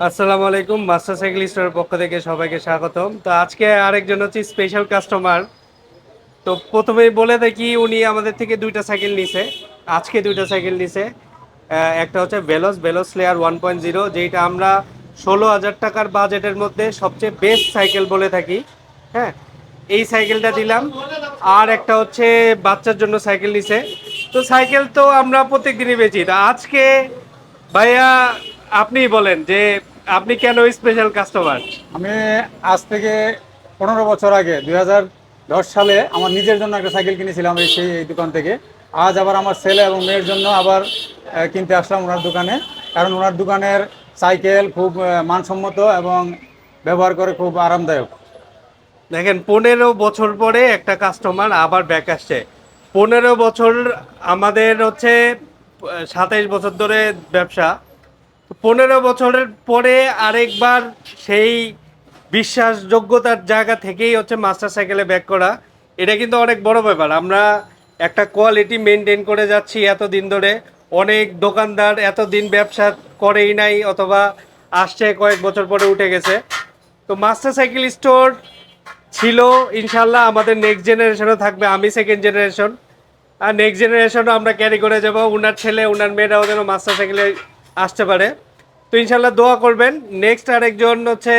আসসালামু আলাইকুম, master cycle স্টোরের পক্ষ থেকে সবাইকে স্বাগতম। তো আজকে আরেকজন হচ্ছে স্পেশাল কাস্টমার। তো প্রথমেই বলে দেখি, উনি আমাদের থেকে দুইটা সাইকেল নিছে। আজকে দুইটা সাইকেল নিছে। একটা হচ্ছে ভেলোস ভেলোস লেয়ার 1.0, যেটা আমরা 16,000 টাকার বাজেটের মধ্যে সবচেয়ে বেস্ট সাইকেল বলে থাকি। হ্যাঁ, এই সাইকেলটা দিলাম। আর একটা হচ্ছে বাচ্চার জন্য সাইকেল নিছে। তো সাইকেল তো আমরা প্রত্যেক দিনই বেচি। তা আজকে ভাইয়া আপনিই বলেন যে আপনি কেন স্পেশাল কাস্টমার? আমি আজ থেকে 15 বছর আগে 2010 সালে আমার নিজের জন্য একটা সাইকেল কিনেছিলাম এই দোকান থেকে। আজ আবার আমার ছেলে এবং মেয়ের জন্য আবার কিনতে আসলাম ওনার দোকানে। কারণ ওনার দোকানের সাইকেল খুব মানসম্মত এবং ব্যবহার করে খুব আরামদায়ক। দেখেন, 15 বছর পরে একটা কাস্টমার আবার ব্যাক আসছে। 15 বছর আমাদের হচ্ছে 27 বছর ধরে ব্যবসা। 15 বছরের পরে আরেকবার সেই বিশ্বাসযোগ্যতার জায়গা থেকেই হচ্ছে মাস্টার সাইকেলে ব্যাক করা, এটা কিন্তু অনেক বড় ব্যাপার। আমরা একটা কোয়ালিটি মেনটেন করে যাচ্ছি এতদিন ধরে। অনেক দোকানদার এতদিন ব্যবসা করেই নাই, অথবা আসছে কয়েক বছর পরে উঠে গেছে। তো মাস্টার সাইকেল স্টোর ছিল, ইনশাল্লাহ আমাদের নেক্সট জেনারেশনও থাকবে। আমি সেকেন্ড জেনারেশন, আর নেক্সট জেনারেশনও আমরা ক্যারি করে যাব। উনার ছেলে উনার মেয়েরাও যেন মাস্টার সাইকেলে আসতে পারে। তো ইনশাল্লাহ দোয়া করবেন। নেক্সট আরেকজন হচ্ছে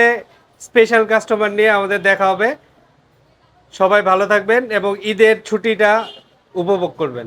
স্পেশাল কাস্টমার নিয়ে আমাদের দেখা হবে। সবাই ভালো থাকবেন এবং ঈদের ছুটিটা উপভোগ করবেন।